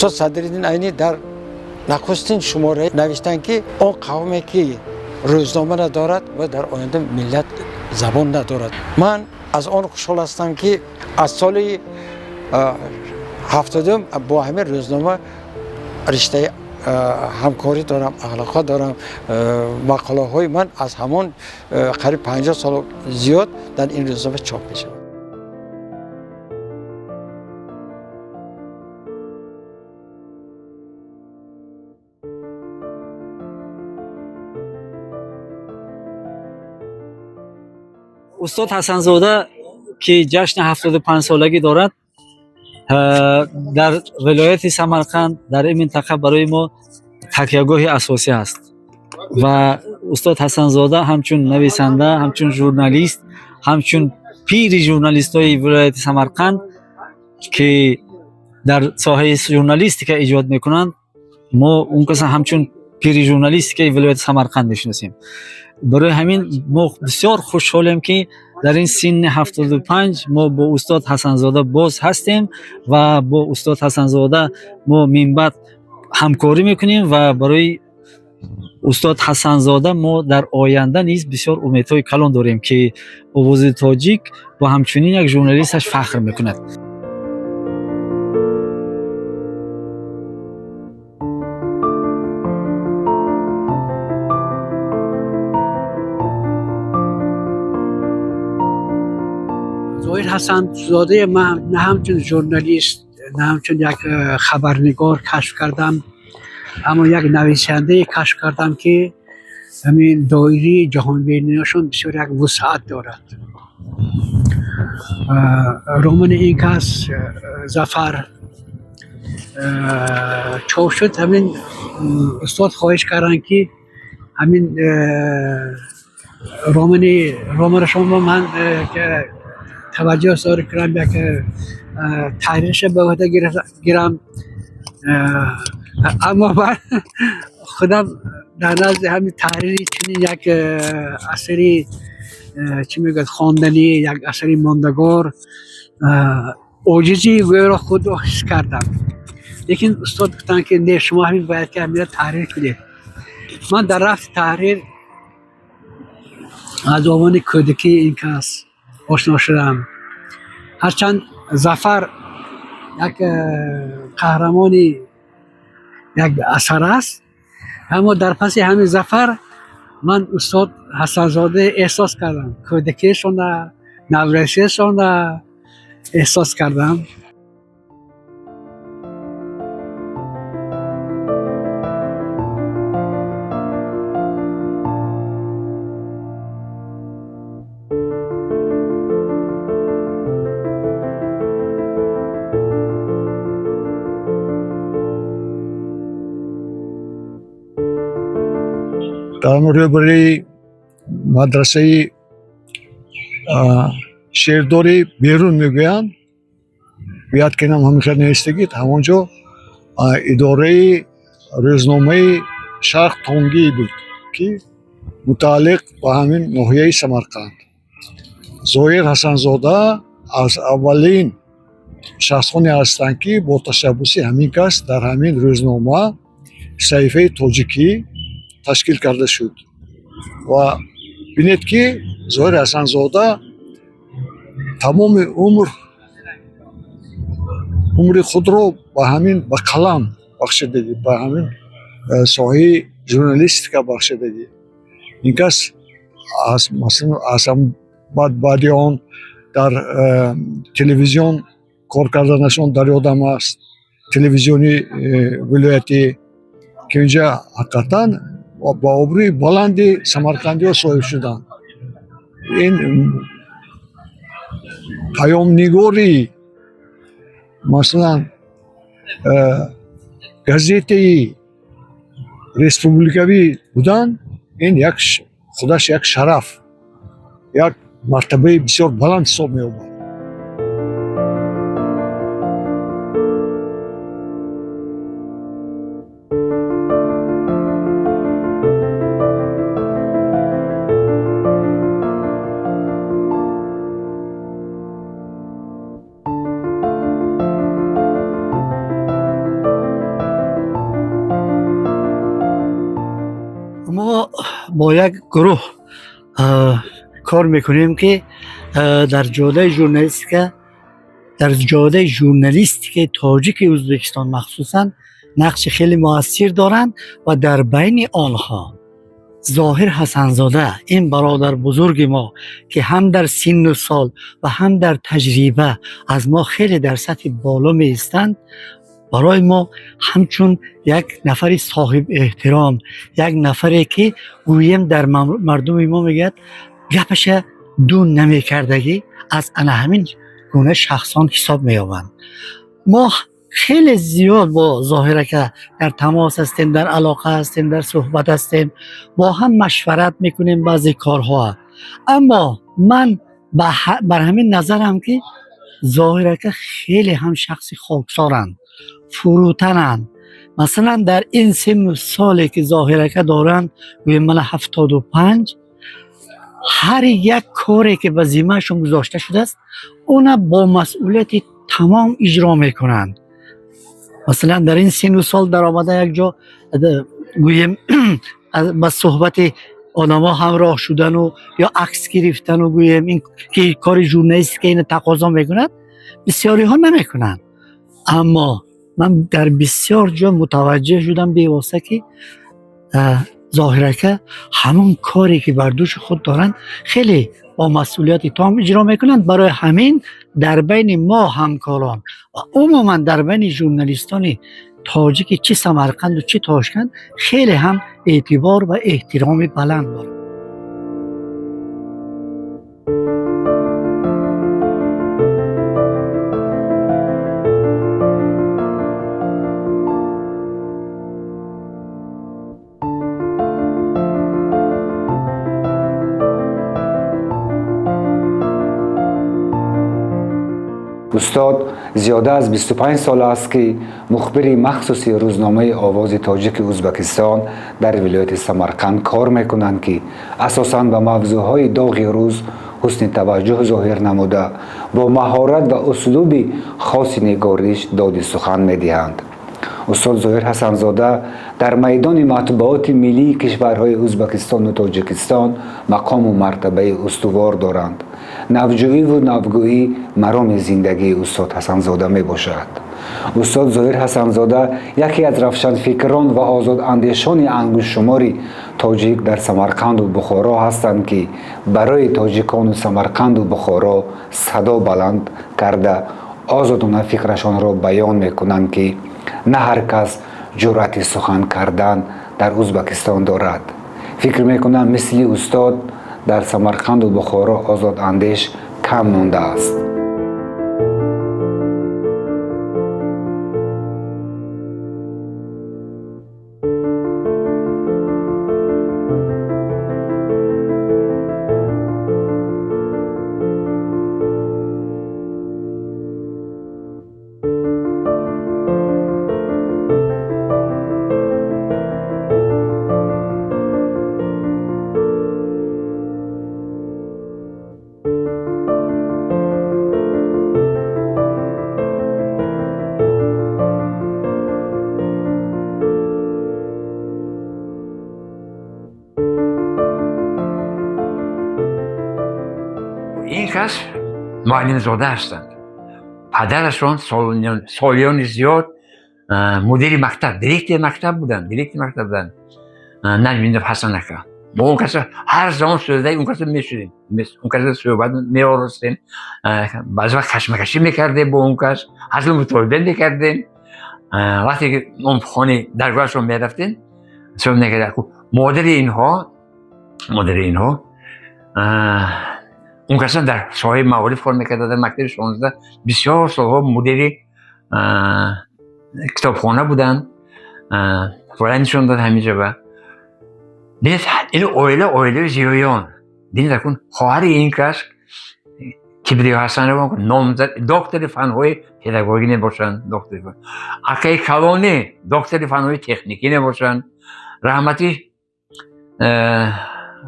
استاد صدرالدین عینی در نخستین شماره نوشتن که اون قومی که روزنامه ندارد و در آینده ملت زبان ندارد. من از آن خوشحال هستم که از سال 70 با همین روزنامه رشته همکاری دارم، اخلاقات دارم. مقاله های من از همان قریب 50 سال زیاد در این روزنامه چاپ میشه. استاد حسن‌زاده که جشن 75 سالگی دارد، در ولایت سمرقند در این منطقه برای ما تکیهگاه اساسی است و استاد حسن‌زاده همچون نویسنده، همچون ژورنالیست، همچون پیر ژورنالیست‌های ولایت سمرقند که در ساحه ژورنالیستیک ایجاد میکنند، ما اون کسا همچون پیر ژورنالیستیک ولایت سمرقند میشناسیم. برای همین ما بسیار خوشحالیم که در این سن 75 ما با استاد حسن‌زاده باز هستیم و با استاد حسن‌زاده ما من بعد همکاری میکنیم و برای استاد حسن‌زاده ما در آینده نیز بسیار امیدهای کلان داریم که آواز تاجیک و همچنین یک ژورنالیستش فخر میکند. زهیر حسن‌زاده من نه همچون ژورنالیست، نه همچون یک خبرنگار کشف کردم، اما یک نویسنده کشف کردم که همین دایره جهانبینیشون بسیار یک وسعت دارد. رمان این کس ظفر چاپ شد. همین استاد خواهش کردن که همین رمان شما من که توجه سار کردم یک تحریرش به عهده گیرم، اما من خودم در نزد همین تحریری چنین یک اثری چی میگه خواندنی، یک اثری ماندگار، عاجزی را خود را حس کردم. لیکن استاد گفتن که نه، شما همین باید که همین تحریر کنید. من در رفت تحریر از عنوان کودکی این کس آشنا شدم. هرچند ظفر یک قهرمانی یک اثر است، اما در پس همین ظفر من استاد حسن‌زاده احساس کردم، کودکیشون نوریشیشون احساس کردم. در روبروی مدرسه شیرداری بیرون میگویند، بیاد که نام همیشه نیستگید، همونجا اداره روزنامه شرق تانگی بود که متعلق به همین ناحیه سمرقند. زهیر حسن‌زاده از اولین شخصانی هستند که با تشبوس همین کس در همین روزنامه صحیفه تاجیکی تشکیل کرده شد و بینید که زهیر حسن‌زاده تمام عمر خود را به همین به قلم بخشیدگی، به همین ساحه ژورنالیستیک بخشیدگی. این کس از بعد آن در تلویزیون کار کردنشان در یادم است، تلویزیونی ولایتی که اینجا حقیقتاً با ابروی بلند سمرقندی ها صاحب شدند. این پیام نگاری مثلا گازیته ریسپوبلیکوی بودن، این خودش یک شرف، یک مرتبه بسیار بلند حساب می آمد. با یک گروه کار میکنیم که در جاده ژورنالیستیک تاجیک ازبکستان مخصوصا نقش خیلی موثر دارند و در بین آنها ظاهر حسنزاده این برادر بزرگ ما که هم در سن و سال و هم در تجربه از ما خیلی در سطح بالا می ایستند، برای ما همچون یک نفر صاحب احترام، یک نفری که گویم در مردم ما میگد گپش دون نمی کردگی، از انا همین گونه شخصان حساب می آوند. ما خیلی زیاد با ظاهره که در تماس هستیم، در علاقه هستیم، در صحبت هستیم، با هم مشورت میکنیم بعضی کارها. اما من بر همین نظرم که ظاهره که خیلی هم شخصی خاکسارند، فروتنند. مثلا در این سن و سالی که ظاهره که دارند، من 75، هر یک کاری که به ذمه‌شون گذاشته شده است اون با مسئولیت تمام اجرا میکنند. مثلا در این سن و سال در آمده یک جا گویم با صحبت آدما همراه شدن و یا عکس گرفتن و گویم این که کار ژورنالیست که این تقاضا میکند، بسیاری ها نمیکنند. اما من در بسیار جا متوجه شدم به واسه که ظاهره که همون کاری که بر دوش خود دارن خیلی با مسئولیت تام اجرا میکنند. برای همین در بین ما همکاران و عموما در بین ژورنالیستان تاجیک چه سمرقند و چه تاشکند خیلی هم اعتبار و احترام بلند دارند. استاد زیاده از 25 سال است که مخبر مخصوصی روزنامه آواز تاجیک ازبکستان در ولایت سمرقند کار میکنند که اساساً به موضوعهای داغ روز حسن توجه ظاهر نموده با مهارت و اسلوب خاص نگارش داد سخن میدهند. استاد ظاهر حسنزاده در میدان مطبوعات ملی کشورهای ازبکستان و تاجیکستان مقام و مرتبه استوار دارند. نوجویی و نوگویی مرام زندگی استاد حسنزاده می باشد. استاد ظاهر حسنزاده یکی از روشنفکران و آزاد اندیشان انگشت شماری تاجیک در سمرقند و بخارا هستند که برای تاجیکان و سمرقند و بخارا صدا بلند کرده آزادانه فکرشان را بیان میکنند که نه هر کس جرأت سخن کردن در ازبکستان دارد. فکر میکنم مثل استاد در سمرقند و بخارا آزاد اندیش کم مانده است. این کس معلم زاده هستند. پدرشان سالیان زیاد مدیر مکتب، دیرکتر مکتب بودند. نجم حسن اکا. با اون کس هر زمان صحبت اون کس میشدیم. اون کس صحبت میآورستیم. بعضی وقت کشمکشی میکردیم با اون کس. حاصل مطالبه میکردیم. وقتی که اون خانه درگاهشون میرفتیم صحبت میکردیم. مادر اینها اون کسان در ساحه معارف کار میکرده در مکتب 16 بسیار سالها مدیر کتابخانه بودن. فرندشون داد همینجا با دید این اویله زیویان دید کن خواهر این کس کبریو حسن رو نامزد دکتر فنهای پداگوژی نباشند، اکای کلانی دکتر فنهای تکنیکی نباشند، رحمتی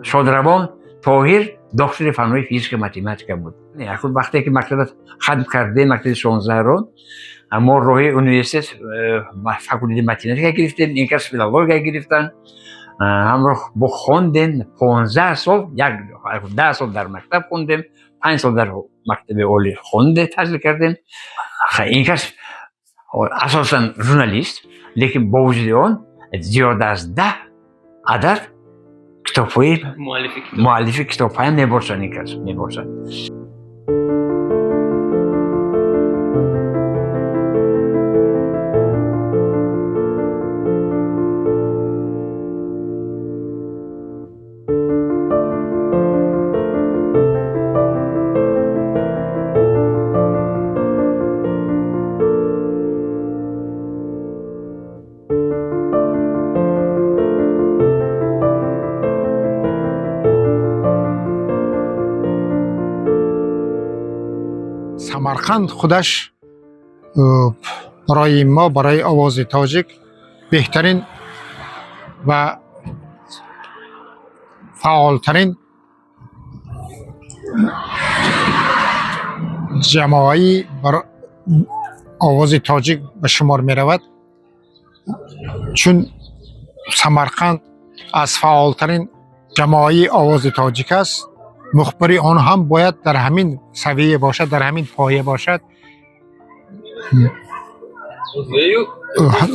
شادروان طاهر دکتر فنهای فیزیک ماتماتیک بود. وقتی که مکتب ختم کرده مکتب 16 رو ما روی اونیورسیت فاکولته ماتماتیک گرفتیم، این کس فیلولوژی گرفتن. همراه با خوندن 15 سال 10 سال در مکتب خوندیم 5 سال در مکتب عالی خونده تحصیل کردیم این کس اساسا ژورنالیست لیکن با وجود آن زیاد از 10 عدد کتاب‌های مؤلف کتاب‌های می‌باشد این کس می‌باشد. самарқанд худаш барои мо барои овози тоҷик беҳтарин ва фаъолтарин ҷамоаи овози тоҷик ба шумор меравад, чун самарқанд аз фаъолтарин ҷамоаи овози тоҷик аст. مخبری آن هم باید در همین سویه باشد، در همین پایه باشد.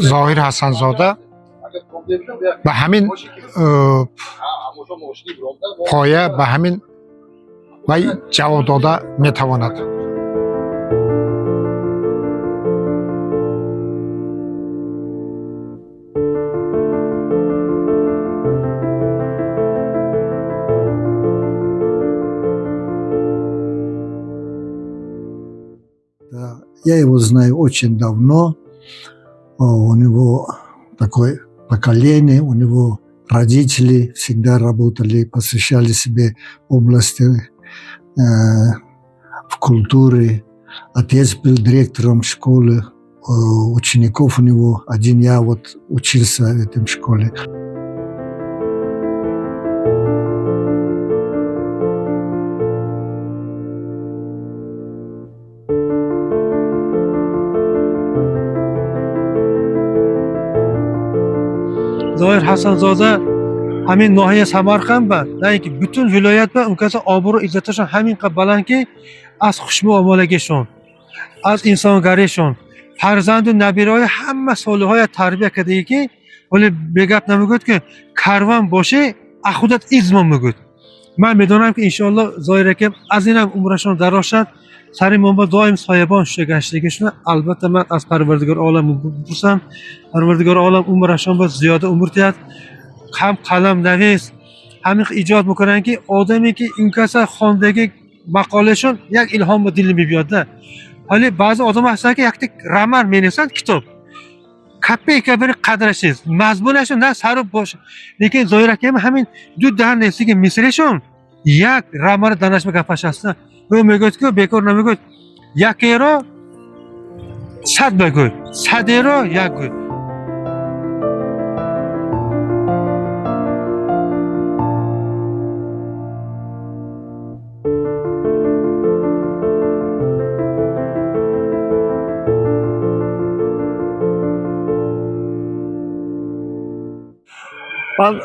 ظاهر حسن زاده به همین پایه به همین و جواب داده میتواند. Я его знаю очень давно. У него такое поколение, у него родители всегда работали, посвящали себе области в культуре. Отец был директором школы, учеников у него один я вот учился в этой школе. Zoir Hasanzoda همین ناحیه سمرقند بود، نه اینکه bütün viloyat و اون کسا آبرو عزتشون همینقدر بلند که از خشم و آمالگیشون، از انسانگریشون، فرزند و نبیرهای همه سالهای تربیت کرده که ولی بگپ نمیگود که کاروان باشه خودت ایزمان میگود. من میدونم که انشالله ظاهره که از اینم عمرشون دراز شد، سر ما دائم صاحبان شگشتگیشون. البته من از پروردگار عالم میپرسم پروردگار عالم عمرشون با زیاده عمر دهد. هم قلم نویس همین ایجاد میکنن که آدمی که این کسا خواندگی مقالهشون یک الهام به دل میبیاد. نه حالی بعضی آدم هستن که یک رمر مینویسن کتاب کپی که بری قدرشیز مضمونشون نه سر باشه، لیکن ظاهره که همین دو دهن نیستی که مثلشون یک رمر دانش گپش هستن. او میگوید که بیکار نمیگوید، یکی را 100 بگوی، 100 را یک گوی. من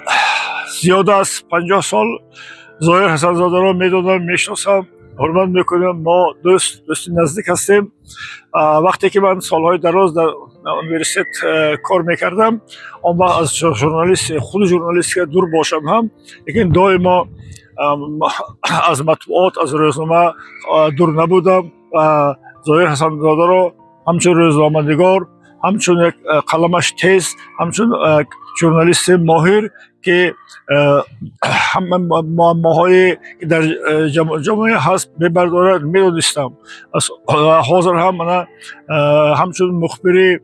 زیاد از 50 سال ظاهر حسن‌زاده را میدونم، میشناسم، حرمت میکنم. ما دوستی نزدیک هستیم. وقتی که من سالهای دراز در یونیورسیته کار میکردم، اون وقت از خود ژورنالیست که دور باشم هم، لیکن دائما از مطبوعات، از روزنامه دور نبودم. ظاهر حسن‌زاده را همچون روزنامه‌نگار، همچون یک قلمش تیز، همچون ژورنالیست ماهر که همه معماهای که در جامعه هست ببردارد میدونستم. حاضر هم من همچون مخبر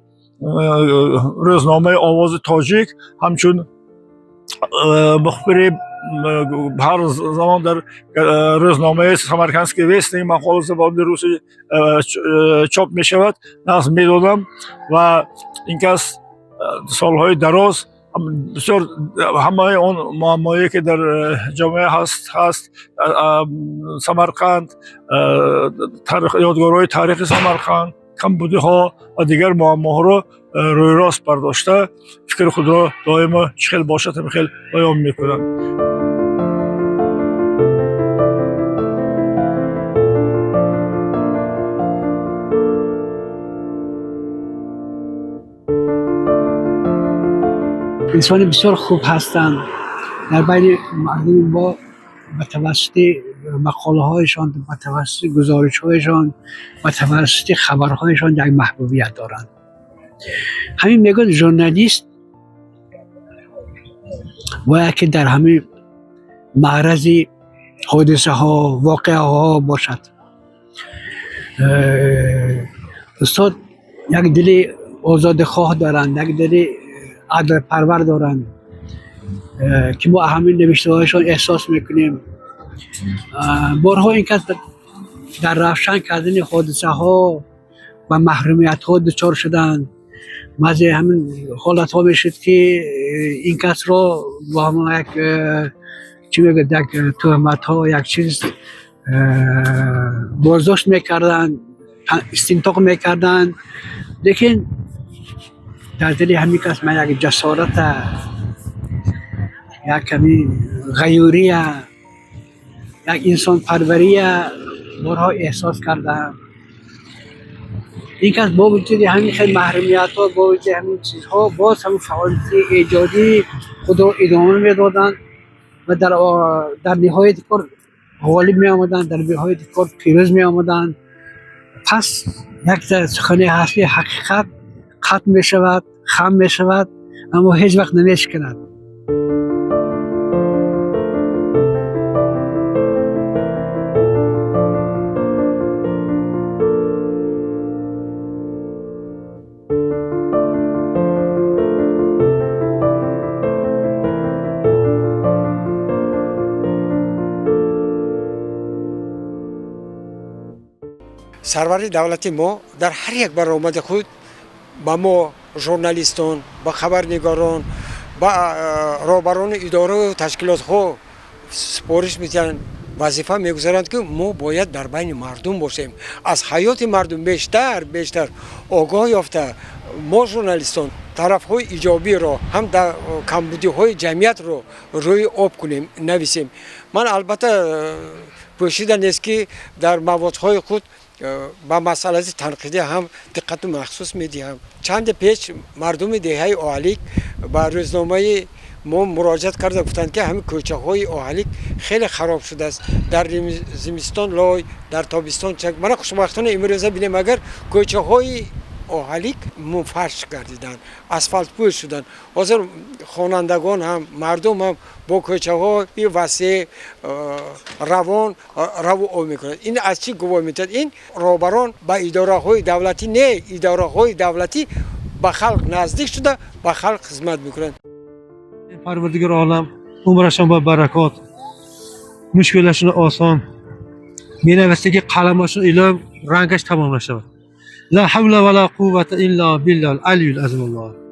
روزنامه آواز تاجیک، همچون مخبر هر زمان در روزنامه سمرقندسکی وست مقاله زبان روسی چاپ می شود نقص می دادم و این کس سالهای دراز بسیار همه اون معمایی که در جامعه هست سمرقند، یادگارهای تاریخ سمرقند، کمبودی ها و دیگر معماها را روی راست برداشته. فکر خود را دائما چه خیلی باشد هم خیلی بیان میکنند. انسان بسیار خوب هستند. در بین مردم ما به توسط مقاله هایشان، به توسط گزارش هایشان، به توسط خبرهایشان یک محبوبیت دارند. همین میگن ژورنالیست باید که در همین معرض حادثه ها، واقعه ها باشد. استاد یک دل آزاد خواه دارند، یک دل عدل پرور دارند که ما همین نوشته هایشان احساس میکنیم. بارها این کس در روشن کردن حادثه ها و محرومیت ها دچار شدند. مزه همین حالت ها میشد که این کس را با هم یک چی میگه یک تهمت ها یک چیز بازداشت میکردن، استنتاق میکردن. لیکن در دل همین کس من یک جسارت، یک کمی غیوری، یک انسان پروری بارها احساس کردم. این کس با وجود همین خیلی محرومیت ها، با وجود همین چیزها، باز هم فعالیت ایجادی خود را ادامه میدادند و در نهایت کار غالب می آمدند، در نهایت کار پیروز می آمدند. پس یک سخنی هستی حقیقت ختم می شود، خم می شود، اما هیچ وقت نمیشکند. سروری دولتی ما در هر یک برآمد خود با ما ژورنالیستان، با خبرنگاران، با رهبران اداره و تشکیلات ها سپارش میدن، وظیفه میگذارند که ما باید در بین مردم باشیم، از حیات مردم بیشتر آگاه یافته ما ژورنالیستان طرف های ایجابی را هم در کمبودی های جمعیت رو روی آب کنیم، نویسیم. من البته پوشیده نیست که در موادهای خود با مسئله تنقیدی هم دقت مخصوص میدیم. چند پیش مردم دهه اولیک با روزنامه ما مراجعت کرده، گفتند که همین کوچه های اولیک خیلی خراب شده است. در زمستان لای، در تابستان چک. من خوشبختانه امروزه بینیم اگر کوچه های اولیک منفرش گردیدن، اسفالت پوش شدن. حاضر خوانندگان هم مردم هم با کوچه های وسیع روان رو میکنند. این از چی گواه میدهد؟ این رهبران با اداره های دولتی نه، اداره های دولتی به خلق نزدیک شده، به خلق خدمت میکنند. پروردگار عالم عمرشان با برکات، مشکلشون آسان، مینوسته که قلمشون الی رنگش تمام نشود. لا حول ولا قوة الا بالله العلی العظیم الله.